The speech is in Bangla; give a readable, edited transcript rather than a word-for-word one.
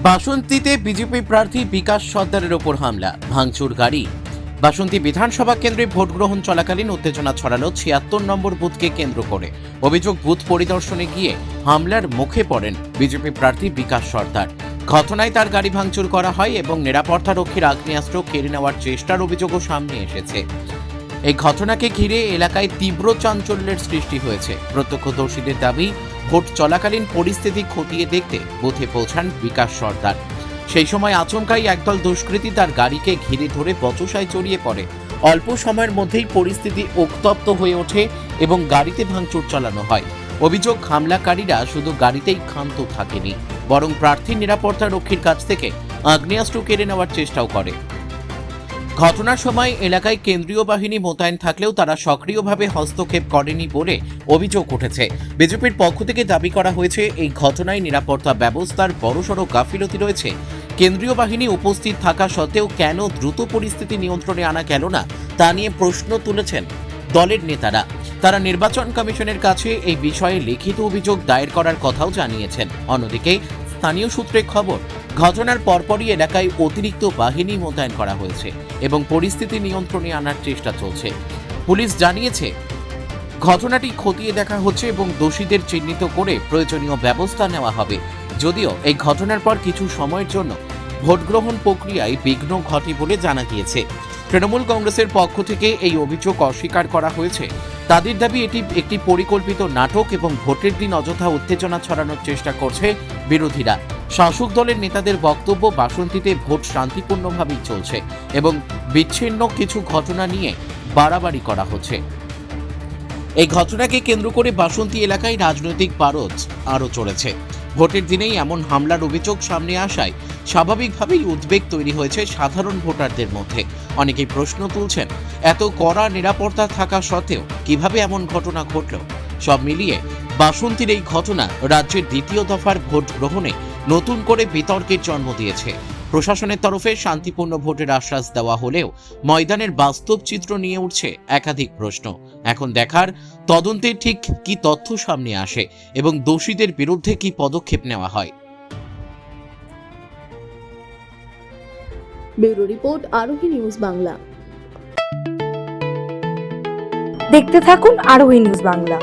বাসন্তীতে বিজেপি প্রার্থী বিকাশ সর্দারের ওপর হামলা, ভাঙচুর গাড়ি। বাসন্তী বিধানসভা কেন্দ্রে ভোট গ্রহণ চলাকালীন উত্তেজনা ছড়ালো ৭৬ নম্বর বুথকে কেন্দ্র করে। অভিযোগ, বুথ পরিদর্শনে গিয়ে হামলার মুখে পড়েন বিজেপি প্রার্থী বিকাশ সর্দার। ঘটনায় তার গাড়ি ভাঙচুর করা হয় এবং নিরাপত্তা রক্ষীর আগ্নেয়াস্ত্র কেড়ে নেওয়ার চেষ্টার অভিযোগও সামনে এসেছে। এই ঘটনাকে ঘিরে এলাকায় তীব্র চাঞ্চল্যের সৃষ্টি হয়েছে। প্রত্যক্ষদর্শীদের দাবি, ভোট চলাকালীন পরিস্থিতি খতিয়ে দেখতে বুথে পৌঁছান বিকাশ সর্দার। সেই সময় আচমকাই একদল দুষ্কৃতী তার গাড়িকে ঘিরে ধরে বচসায় জড়িয়ে পড়ে। অল্প সময়ের মধ্যেই পরিস্থিতি উত্তপ্ত হয়ে ওঠে এবং গাড়িতে ভাঙচুর চালানো হয়। অভিযোগ, হামলাকারীরা শুধু গাড়িতেই ক্ষান্ত থাকেনি, বরং প্রার্থীর নিরাপত্তা রক্ষীর কাছ থেকে আগ্নেয়াস্ত্র কেড়ে নেওয়ার চেষ্টাও করে। ঘটনার সময় এলাকায় কেন্দ্রীয় বাহিনী মোতায়েন থাকলেও তারা সক্রিয়ভাবে হস্তক্ষেপ করেনি বলে অভিযোগ উঠেছে। বিজেপির পক্ষ থেকে দাবি করা হয়েছে, এই ঘটনায় নিরাপত্তা ব্যবস্থার বড়সড় গাফিলতি রয়েছে। কেন্দ্রীয় বাহিনী উপস্থিত থাকা সত্ত্বেও কেন দ্রুত পরিস্থিতি নিয়ন্ত্রণে আনা গেল না তা নিয়ে প্রশ্ন তুলেছেন দলের নেতারা। তারা নির্বাচন কমিশনের কাছে এই বিষয়ে লিখিত অভিযোগ দায়ের করার কথাও জানিয়েছেন। অন্যদিকে স্থানীয় সূত্রে খবর, ঘটনার পরপরই এলাকায় অতিরিক্ত বাহিনী মোতায়েন করা হয়েছে এবং পরিস্থিতি নিয়ন্ত্রণে আনার চেষ্টা চলছে। পুলিশ জানিয়েছে, ঘটনাটি খতিয়ে দেখা হচ্ছে এবং দোষীদের চিহ্নিত করে প্রয়োজনীয় ব্যবস্থা নেওয়া হবে। যদিও এই ঘটনার পর কিছু সময়ের জন্য ভোট গ্রহণ প্রক্রিয়ায় বিঘ্ন ঘটে বলে জানা গিয়েছে। তৃণমূল কংগ্রেসের পক্ষ থেকে এই অভিযোগ অস্বীকার করা হয়েছে। তাদের দাবি, এটি একটি পরিকল্পিত নাটক এবং ভোটের দিন অযথা উত্তেজনা ছড়ানোর চেষ্টা করছে বিরোধীরা। শাসক দলের নেতাদের বক্তব্য, বাসন্তীতে ভোট শান্তিপূর্ণভাবেই চলছে এবং বিচ্ছিন্ন কিছু ঘটনা নিয়ে বাড়াবাড়ি করা হচ্ছে। এই ঘটনাকে কেন্দ্র করে বাসন্তী এলাকায় রাজনৈতিক পারদ আরও চড়েছে। ভোটের দিনেই এমন হামলার অভিযোগ সামনে আসায় স্বাভাবিকভাবেই উদ্বেগ তৈরি হয়েছে সাধারণ ভোটারদের মধ্যে। অনেকেই প্রশ্ন তুলছেন, এত কড়া নিরাপত্তা থাকা সত্ত্বেও কিভাবে এমন ঘটনা ঘটল। সব মিলিয়ে বাসন্তীর এই ঘটনা রাজ্যের দ্বিতীয় দফার ভোট গ্রহণে নতুন করে বিতর্কের জন্ম দিয়েছে। প্রশাসনের তরফে শান্তিপূর্ণ ভোটের আশ্বাস দেওয়া হলেও ময়দানের বাস্তব চিত্র নিয়ে উঠছে একাধিক প্রশ্ন। এখন দেখার, তদন্তে ঠিক কি তথ্য সামনে আসে এবং দোষীদের বিরুদ্ধে কি পদক্ষেপ নেওয়া হয়। ব্যুরো রিপোর্ট, আরোহী নিউজ বাংলা। দেখতে থাকুন আরোহী নিউজ বাংলা।